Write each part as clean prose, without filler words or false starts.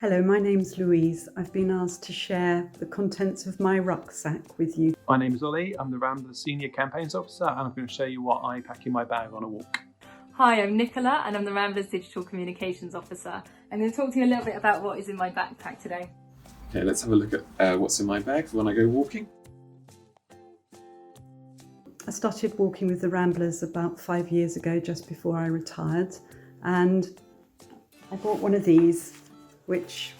Hello, my name's Louise. I've been asked to share the contents of my rucksack with you. My name is Ollie, I'm the Ramblers Senior Campaigns Officer, and I'm going to show you what I pack in my bag on a walk. Hi, I'm Nicola and I'm the Ramblers Digital Communications Officer. I'm going to talk to you a little bit about what is in my backpack today. Okay, let's have a look at what's in my bag for when I go walking. I started walking with the Ramblers about 5 years ago, just before I retired, and I bought one of these, which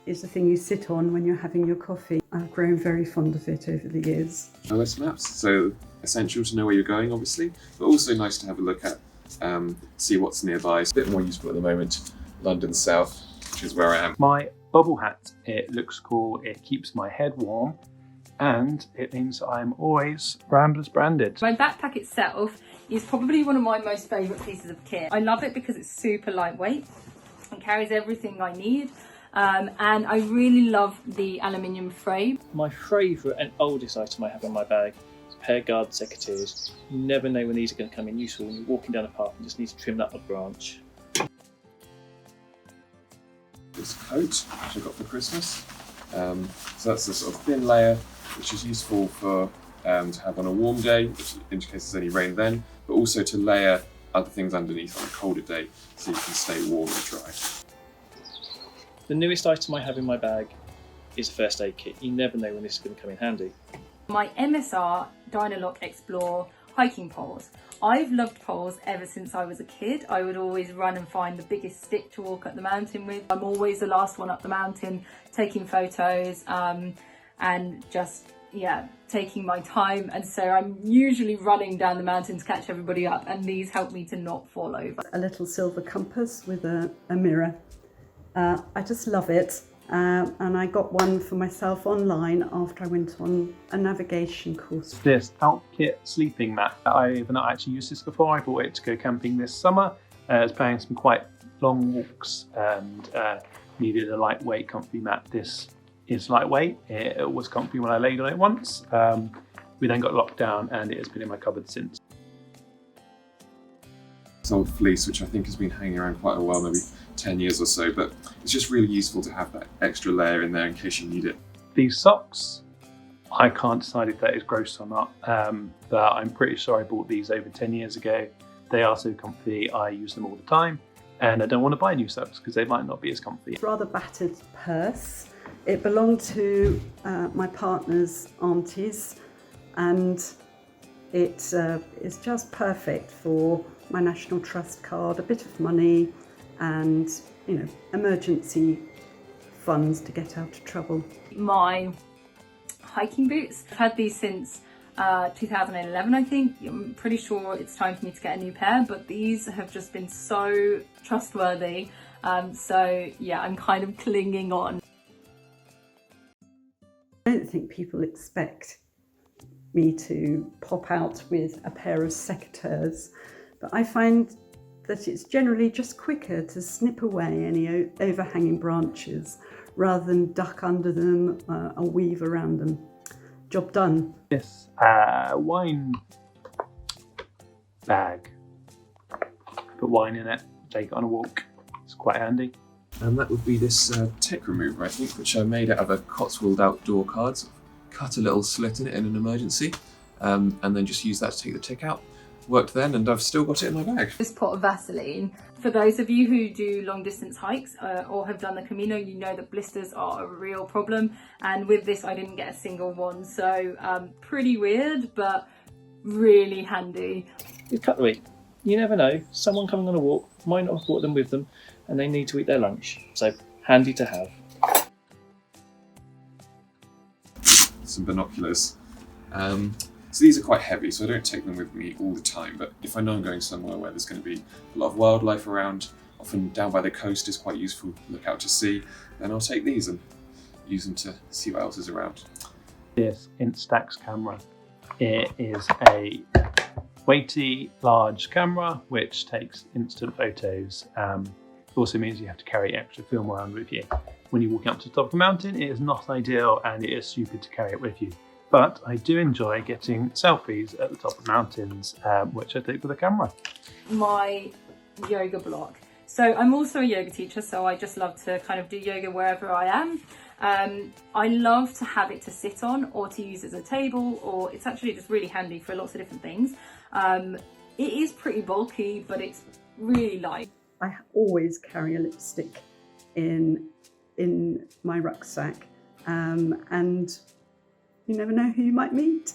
is the thing you sit on when you're having your coffee. I've grown very fond of it over the years. OS maps, so essential to know where you're going obviously, but also nice to have a look at, see what's nearby. It's a bit more useful at the moment. London South, which is where I am. My bubble hat, it looks cool, it keeps my head warm, and it means I'm always Ramblers branded. My backpack itself is probably one of my most favourite pieces of kit. I love it because it's super lightweight. It carries everything I need. And I really love the aluminium frame. My favourite and oldest item I have in my bag is a pair of garden secateurs. You never know when these are going to come in useful when you're walking down a park and just need to trim that up a branch. This coat, which I got for Christmas. So that's a sort of thin layer, which is useful for to have on a warm day, which in case there's any rain then, but also to layer other things underneath on a colder day so you can stay warm and dry. The newest item I have in my bag is a first aid kit. You never know when this is going to come in handy. My MSR Dynalock Explore hiking poles. I've loved poles ever since I was a kid. I would always run and find the biggest stick to walk up the mountain with. I'm always the last one up the mountain, taking photos and just, taking my time. And so I'm usually running down the mountain to catch everybody up, and these help me to not fall over. A little silver compass with a mirror. I just love it, and I got one for myself online after I went on a navigation course. This Outkit sleeping mat, I've not actually used this before. I bought it to go camping this summer. I was planning some quite long walks and needed a lightweight, comfy mat. This is lightweight. It was comfy when I laid on it once. We then got locked down and it has been in my cupboard since. This old fleece, which I think has been hanging around quite a while, maybe 10 years or so, but it's just really useful to have that extra layer in there in case you need it. These socks, I can't decide if that is gross or not, but I'm pretty sure I bought these over 10 years ago. They are so comfy, I use them all the time, and I don't want to buy new socks because they might not be as comfy. Rather battered purse. It belonged to my partner's aunties, and it is just perfect for my National Trust card, a bit of money, and emergency funds to get out of trouble. My hiking boots, I've had these since 2011 I think. I'm pretty sure it's time for me to get a new pair, but these have just been so trustworthy, so yeah, I'm kind of clinging on. I don't think people expect me to pop out with a pair of secateurs, but I find that it's generally just quicker to snip away any overhanging branches rather than duck under them or weave around them. Job done. This wine bag, put wine in it, take it on a walk. It's quite handy. And that would be this tick remover, I think, which I made out of a Cotswold outdoor card. Cut a little slit in it in an emergency, and then just use that to take the tick out. Worked then, and I've still got it in my bag. This pot of Vaseline. For those of you who do long distance hikes or have done the Camino, you know that blisters are a real problem, and with this I didn't get a single one, so pretty weird but really handy. You cut the weight. You never know, someone coming on a walk might not have brought them with them and they need to eat their lunch, so handy to have. Some binoculars. So these are quite heavy, so I don't take them with me all the time, but if I know I'm going somewhere where there's going to be a lot of wildlife around, often down by the coast is quite useful to look out to sea, then I'll take these and use them to see what else is around. This Instax camera, it is a weighty, large camera which takes instant photos. It also means you have to carry extra film around with you. When you're walking up to the top of a mountain, it is not ideal and it is stupid to carry it with you. But I do enjoy getting selfies at the top of mountains, which I take with a camera. My yoga block. So I'm also a yoga teacher, so I just love to kind of do yoga wherever I am. I love to have it to sit on or to use as a table, or it's actually just really handy for lots of different things. It is pretty bulky, but it's really light. I always carry a lipstick in my rucksack, and you never know who you might meet.